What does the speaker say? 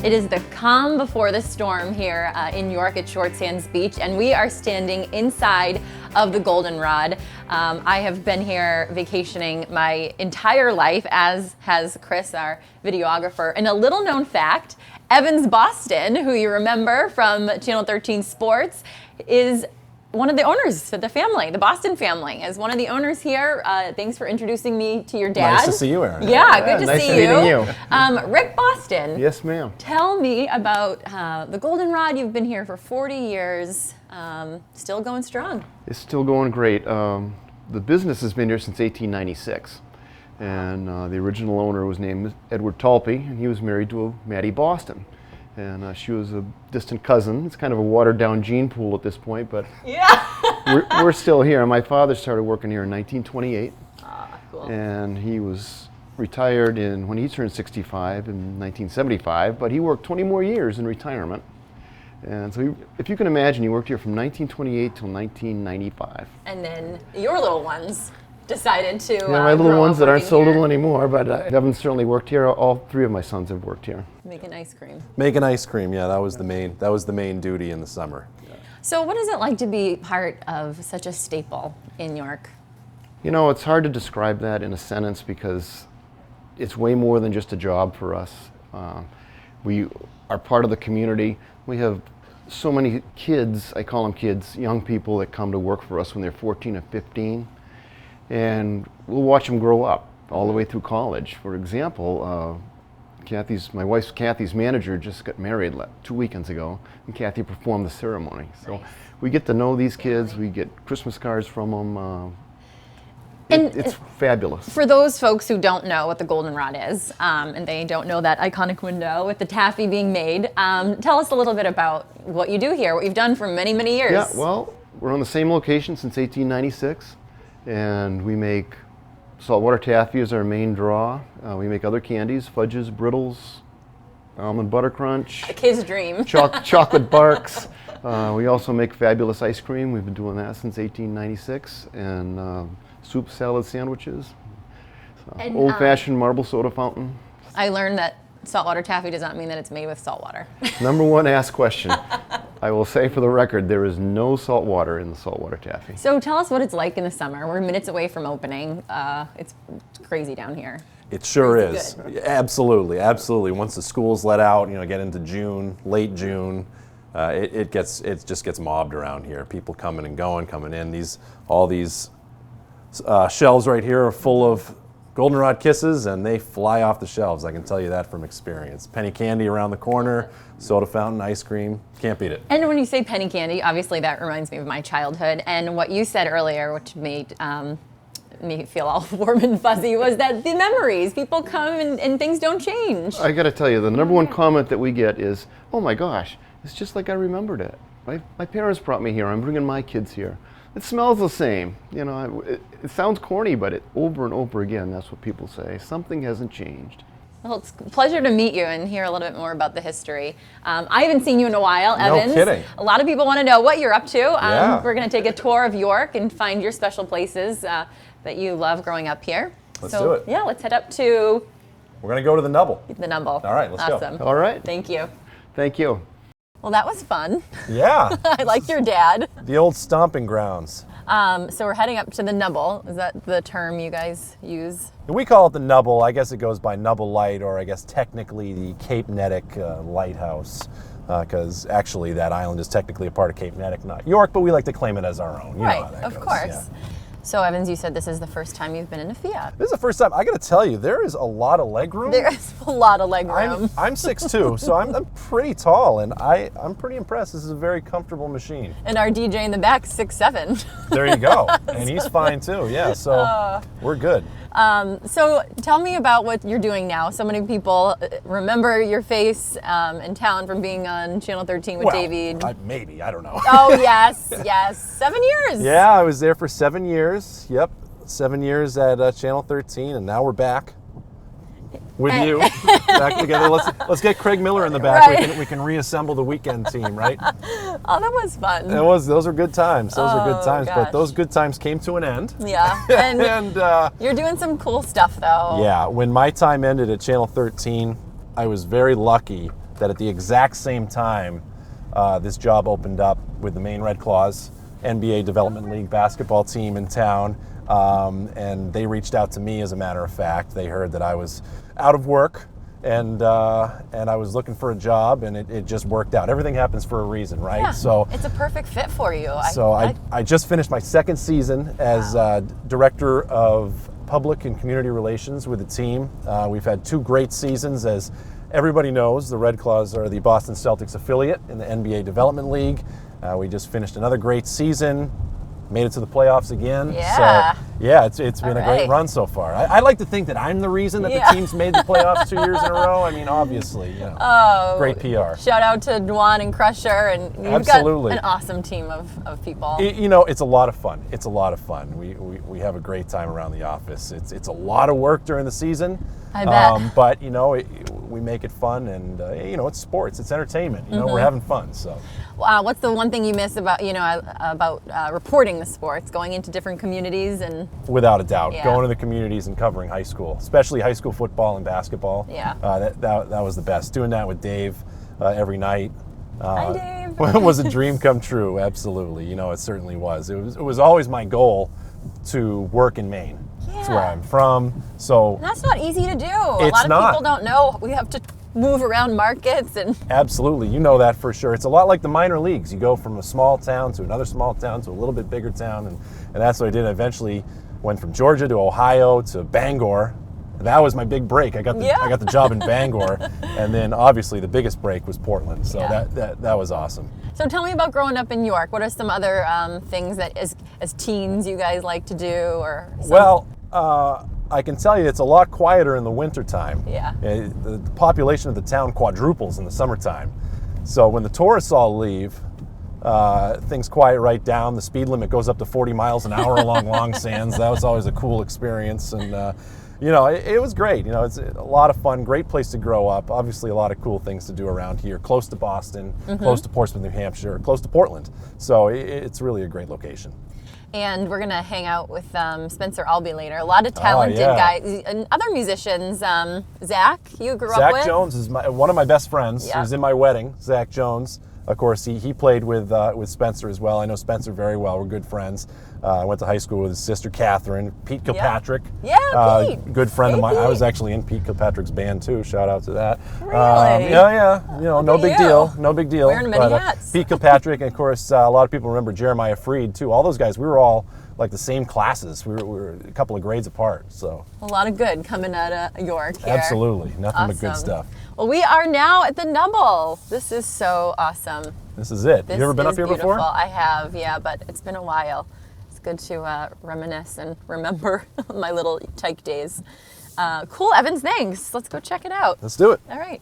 It is the calm before the storm here in York at Short Sands Beach, and we are standing inside of the Goldenrod. I have been here vacationing my entire life, as has Chris, our videographer. And a little known fact, Evans Boston, who you remember from Channel 13 Sports, is one of the owners of the family, the Boston family, is one of the owners here. Thanks for introducing me to your dad. Nice to see you, Aaron. Yeah, good to nice see meeting you. you. Rick Boston. Yes, ma'am. Tell me about the Goldenrod. You've been here for 40 years, still going strong. It's still going great. The business has been here since 1896, and the original owner was named Edward Talpe, and he was married to Maddie Boston. And she was a distant cousin. It's kind of a watered-down gene pool at this point, but Yeah. we're still here. My father started working here in 1928, Cool. and he was retired when he turned 65 in 1975, but he worked 20 more years in retirement. And so if you can imagine, he worked here from 1928 till 1995. And then your little ones decided to Yeah, my little grow ones up that aren't working so here. little anymore, but Evan certainly worked here. All three of my sons have worked here. Making ice cream. Making ice cream, yeah, that was the main duty in the summer. So what is it like to be part of such a staple in York? You know, it's hard to describe that in a sentence because it's way more than just a job for us. We are part of the community. We have so many kids, I call them kids, young people that come to work for us when they're 14 or 15. And we'll watch them grow up all the way through college. For example, my wife's Kathy's manager just got married 2 weekends ago, and Kathy performed the ceremony. So Nice. we get to know these kids. We get Christmas cards from them. And It's fabulous. for those folks who don't know what the Goldenrod is, and they don't know that iconic window with the taffy being made, tell us a little bit about what you do here, what you've done for many, many years. Yeah, well, we're on the same location since 1896, and we make saltwater taffy as our main draw. We make other candies, fudges, brittles, almond butter crunch, A kid's dream. chocolate barks. We also make fabulous ice cream. We've been doing that since 1896, and soup salad sandwiches, And, old-fashioned marble soda fountain. I learned that saltwater taffy does not mean that it's made with salt water. Number one asked question. I will say for the record, there is no salt water in the saltwater taffy. So tell us what it's like in the summer. We're minutes away from opening. It's crazy down here. It sure Crazy is. good. Absolutely, absolutely. Once the schools let out, get into June, late June, it just gets mobbed around here. People coming and going, coming in. All these shelves right here are full of Goldenrod kisses, and they fly off the shelves. I can tell you that from experience. Penny candy around the corner, soda fountain, ice cream, can't beat it. And when you say penny candy, obviously that reminds me of my childhood. And what you said earlier, which made me feel all warm and fuzzy, was that the memories. People come and things don't change. I got to tell you, the number one comment that we get is, "Oh my gosh, it's just like I remembered it. My parents brought me here. I'm bringing my kids here. It smells the same." It sounds corny, but over and over again, that's what people say. Something hasn't changed. Well, it's a pleasure to meet you and hear a little bit more about the history. I haven't seen you in a while, No Evans. kidding. A lot of people want to know what you're up to. Yeah. We're going to take a tour of York and find your special places that you love growing up here. Let's do it. Yeah, let's head up to We're going to go to the Nubble. the Numble. All right, let's go. Awesome. All right. Thank you. Thank you. Well, that was fun. Yeah, I like your dad. the old stomping grounds. So we're heading up to the Nubble. Is that the term you guys use? We call it the Nubble. I guess it goes by Nubble Light, or I guess technically the Cape Nettic Lighthouse, because actually that island is technically a part of Cape Nettic, not York, but we like to claim it as our own. You know Right, how that of goes, course. yeah. So Evans, you said this is the first time you've been in a Fiat. This is the first time. I got to tell you, there is a lot of leg room. There is a lot of leg room. I'm 6'2", so I'm pretty tall, and I'm pretty impressed. This is a very comfortable machine. And our DJ in the back, 6'7". There you go. And he's fine too. Yeah, so we're good. So tell me about what you're doing now. So many people remember your face in town from being on Channel 13 with David. Maybe, I don't know. Oh, yes, yes. 7 years. Yeah, I was there for 7 years. Yep, 7 years at Channel 13, and now we're back with you, back together. Let's get Craig Miller in the back. Right. We can reassemble the weekend team, right? Oh, that was fun. Those are good times. Those are good times. gosh. But those good times came to an end. Yeah. And And you're doing some cool stuff, though. yeah, when my time ended at Channel 13, I was very lucky that at the exact same time, this job opened up with the Maine Red Claws, NBA Development League basketball team in town. And they reached out to me, as a matter of fact. They heard that I was out of work and I was looking for a job, and it just worked out. Everything happens for a reason, right? Yeah, so it's a perfect fit for you. I just finished my second season as Director of Public and Community Relations with the team. We've had 2 great seasons. As everybody knows, the Red Claws are the Boston Celtics affiliate in the NBA Development League. We just finished another great season. Made it to the playoffs again. Yeah. So, yeah, it's been a great run so far. I like to think that I'm the reason that the team's made the playoffs 2 years in a row. I mean, obviously, great PR. Shout out to Dwan and Crusher, and you've got an awesome team of people. It's a lot of fun. It's a lot of fun. We have a great time around the office. It's a lot of work during the season. I bet. But we make it fun, and it's sports. It's entertainment. We're having fun. So. What's the one thing you miss about reporting the sports, going into different communities and? Without a doubt, going to the communities and covering high school, especially high school football and basketball. Yeah. That was the best. Doing that with Dave every night. Hi, Dave. Was a dream come true. Absolutely. It certainly was. It was always my goal to work in Maine. That's where I'm from. So and that's not easy to do. A lot of people don't know. We have to move around markets and. Absolutely, you know that for sure. It's a lot like the minor leagues. You go from a small town to another small town to a little bit bigger town, and that's what I did. I eventually went from Georgia to Ohio to Bangor. That was my big break. I got the job in Bangor, and then obviously the biggest break was Portland. So that was awesome. So tell me about growing up in York. What are some other things that as teens you guys like to do, or? Well, I can tell you it's a lot quieter in the wintertime. Yeah. The population of the town quadruples in the summertime. So when the tourists all leave, things quiet right down. The speed limit goes up to 40 miles an hour along Long Sands. That was always a cool experience. And, it was great. It's a lot of fun, great place to grow up. Obviously a lot of cool things to do around here. Close to Boston, close to Portsmouth, New Hampshire, close to Portland. So it's really a great location. And we're going to hang out with Spencer Albee later. A lot of talented guys. And other musicians. Zach, you grew up with? Zach Jones is one of my best friends. Yep. He was in my wedding, Zach Jones. Of course, he played with Spencer as well. I know Spencer very well. We're good friends. I went to high school with his sister, Catherine. Pete Kilpatrick. Yeah, Pete. Good friend of mine. Pete. I was actually in Pete Kilpatrick's band, too. Shout out to that. Really? Yeah. No big deal. No big deal. Wearing many hats. Pete Kilpatrick, and of course, a lot of people remember Jeremiah Freed, too. All those guys, we were all like the same classes. We were a couple of grades apart. So a lot of good coming out of York here. Absolutely. Nothing but good stuff. Well, we are now at the Nubble. This is so awesome. This is it. You ever been up here beautiful. before? I have, yeah, but it's been a while. It's good to reminisce and remember my little tyke days. Cool, Evans, thanks. Let's go check it out. Let's do it. All right.